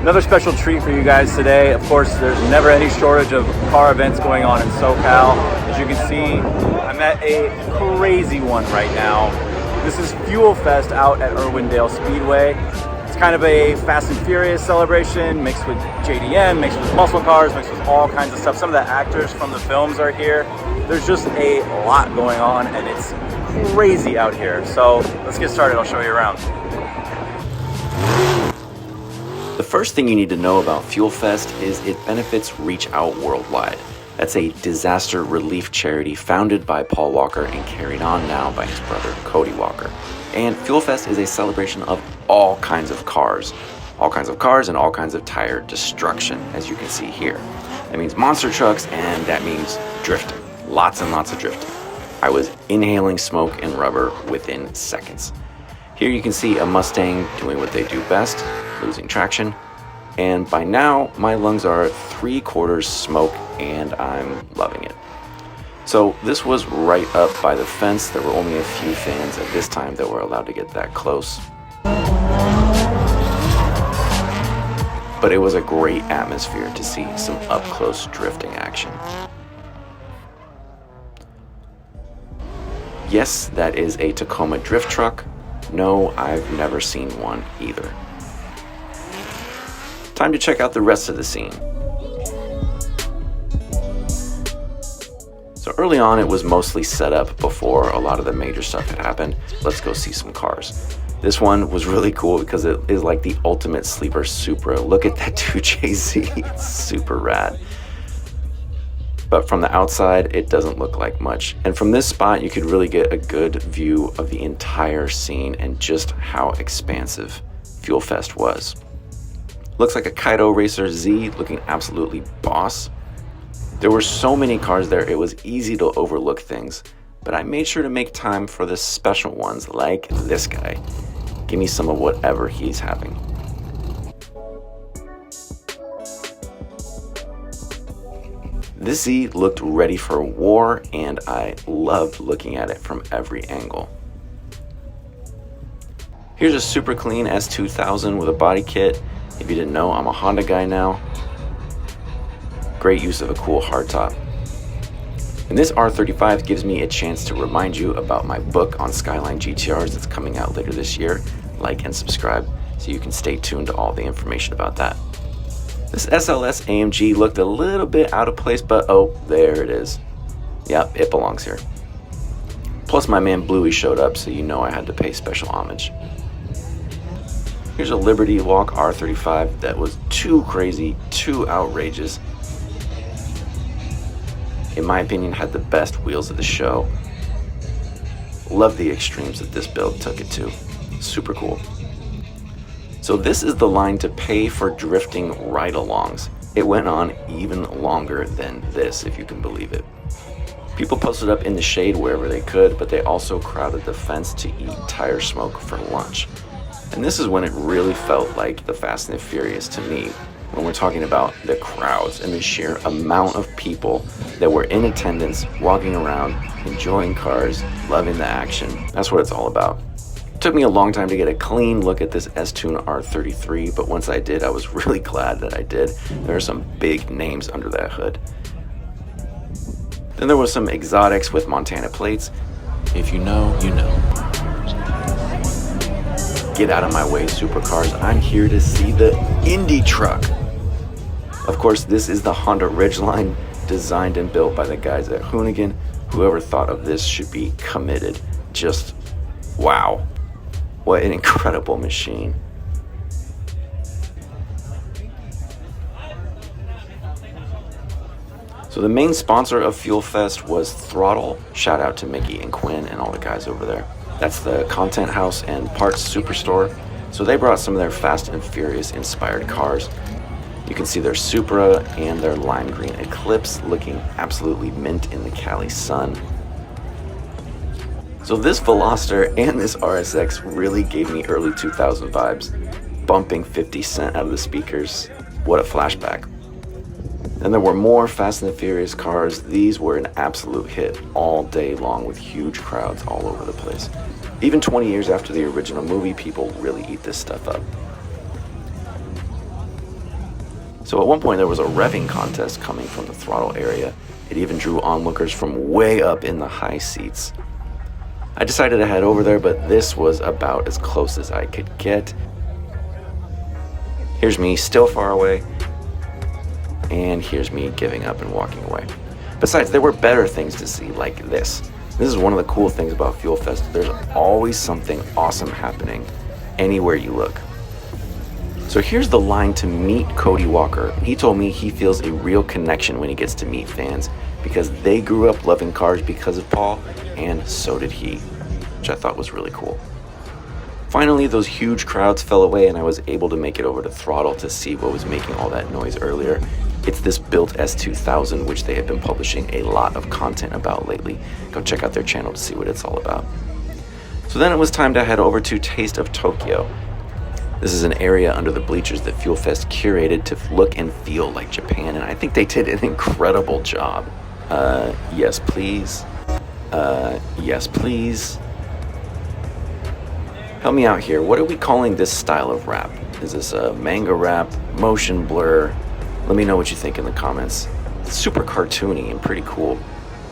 Another special treat for you guys today. Of course, there's never any shortage of car events going on in SoCal. As you can see, I'm at a crazy one right now. This is FuelFest out at Irwindale Speedway. It's kind of a Fast and Furious celebration mixed with JDM, mixed with muscle cars, mixed with all kinds of stuff. Some of the actors from the films are here. There's just a lot going on and it's crazy out here. So let's get started, I'll show you around. The first thing you need to know about FuelFest is it benefits Reach Out Worldwide. That's a disaster relief charity founded by Paul Walker and carried on now by his brother Cody Walker. And FuelFest is a celebration of all kinds of cars and all kinds of tire destruction, as you can see here. That means monster trucks and that means drifting. Lots and lots of drifting. I was inhaling smoke and rubber within seconds. Here you can see a Mustang doing what they do best, losing traction, and by now my lungs are 3/4 smoke and I'm loving it. So this was right up by the fence. There were only a few fans at this time that were allowed to get that close. But it was a great atmosphere to see some up-close drifting action. Yes, that is a Tacoma drift truck. No, I've never seen one either. Time to check out the rest of the scene. So early on, it was mostly set up before a lot of the major stuff had happened. Let's go see some cars. This one was really cool because it is like the ultimate sleeper Supra. Look at that 2JZ, it's super rad. But from the outside, it doesn't look like much. And from this spot, you could really get a good view of the entire scene and just how expansive FuelFest was. Looks like a Kaido Racer Z, looking absolutely boss. There were so many cars there, it was easy to overlook things, but I made sure to make time for the special ones like this guy. Give me some of whatever he's having. This Z looked ready for war, and I loved looking at it from every angle. Here's a super clean S2000 with a body kit. If you didn't know, I'm a Honda guy now. Great use of a cool hardtop. And this R35 gives me a chance to remind you about my book on Skyline GT-Rs that's coming out later this year. Like and subscribe so you can stay tuned to all the information about that. This SLS AMG looked a little bit out of place, but oh, there it is. Yep, it belongs here. Plus my man Bluey showed up, so you know I had to pay special homage. Here's a Liberty Walk R35 that was too crazy, too outrageous. In my opinion, had the best wheels of the show. Love the extremes that this build took it to. Super cool. So this is the line to pay for drifting ride-alongs. It went on even longer than this, if you can believe it. People posted up in the shade wherever they could, but they also crowded the fence to eat tire smoke for lunch. And this is when it really felt like the Fast and the Furious to me, when we're talking about the crowds and the sheer amount of people that were in attendance, walking around, enjoying cars, loving the action. That's what it's all about. It took me a long time to get a clean look at this S-Tune R33, but once I did, I was really glad that I did. There are some big names under that hood. Then there was some exotics with Montana plates. If you know, you know. Get out of my way, supercars. I'm here to see the Indy truck. Of course, this is the Honda Ridgeline, designed and built by the guys at Hoonigan. Whoever thought of this should be committed. Just wow. What an incredible machine. So the main sponsor of FuelFest was Throttle. Shout out to Mickey and Quinn and all the guys over there. That's the content house and parts superstore. So they brought some of their Fast and Furious inspired cars. You can see their Supra and their lime green Eclipse looking absolutely mint in the Cali sun. So this Veloster and this RSX really gave me early 2000 vibes. Bumping 50 Cent out of the speakers. What a flashback. Then there were more Fast and the Furious cars. These were an absolute hit all day long with huge crowds all over the place. Even 20 years after the original movie, people really eat this stuff up. So at one point there was a revving contest coming from the throttle area. It even drew onlookers from way up in the high seats. I decided to head over there, but this was about as close as I could get. Here's me still far away, and here's me giving up and walking away. Besides, there were better things to see, like this. This is one of the cool things about FuelFest. There's always something awesome happening anywhere you look. So here's the line to meet Cody Walker. He told me he feels a real connection when he gets to meet fans because they grew up loving cars because of Paul, and so did he, which I thought was really cool. Finally, those huge crowds fell away and I was able to make it over to Throttle to see what was making all that noise earlier. It's this built S2000, which they have been publishing a lot of content about lately. Go check out their channel to see what it's all about. So then it was time to head over to Taste of Tokyo. This is an area under the bleachers that FuelFest curated to look and feel like Japan, and I think they did an incredible job. Yes please. Yes please. Help me out here. What are we calling this style of rap? Is this a manga rap, motion blur? Let me know what you think in the comments. It's super cartoony and pretty cool.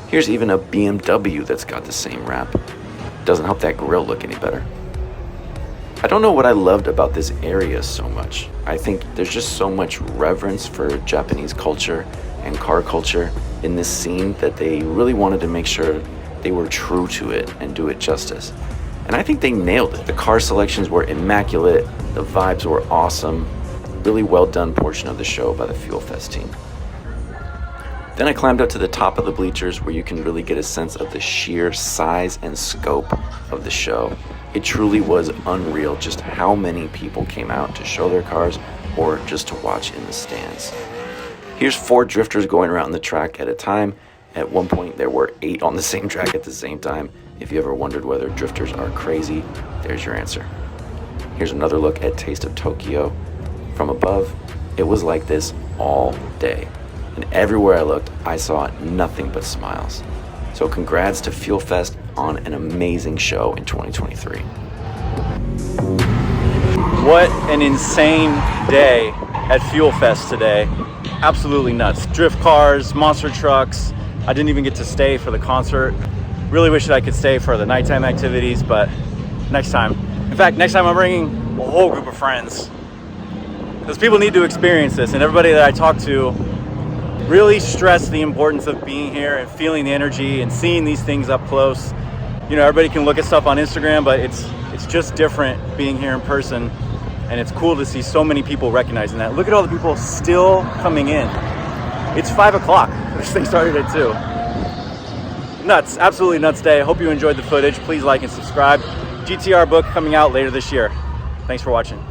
Here's even a BMW that's got the same rap. Doesn't help that grill look any better. I don't know what I loved about this area so much. I think there's just so much reverence for Japanese culture and car culture in this scene that they really wanted to make sure they were true to it and do it justice. And I think they nailed it. The car selections were immaculate, the vibes were awesome. Really well done portion of the show by the FuelFest team. Then I climbed up to the top of the bleachers where you can really get a sense of the sheer size and scope of the show. It truly was unreal just how many people came out to show their cars or just to watch in the stands. Here's 4 drifters going around the track at a time. At one point there were 8 on the same track at the same time. If you ever wondered whether drifters are crazy, there's your answer. Here's another look at Taste of Tokyo. From above, it was like this all day. And everywhere I looked, I saw nothing but smiles. So congrats to FuelFest on an amazing show in 2023. What an insane day at FuelFest today. Absolutely nuts. Drift cars, monster trucks. I didn't even get to stay for the concert. Really wish that I could stay for the nighttime activities, but next time. In fact, next time I'm bringing a whole group of friends. Because people need to experience this, and everybody that I talk to really stress the importance of being here and feeling the energy and seeing these things up close. You know, everybody can look at stuff on Instagram, but it's just different being here in person, and it's cool to see so many people recognizing that. Look at all the people still coming in. It's 5 o'clock. This thing started at 2. Nuts, absolutely nuts day. I hope you enjoyed the footage. Please like and subscribe. GT-R book coming out later this year. Thanks for watching.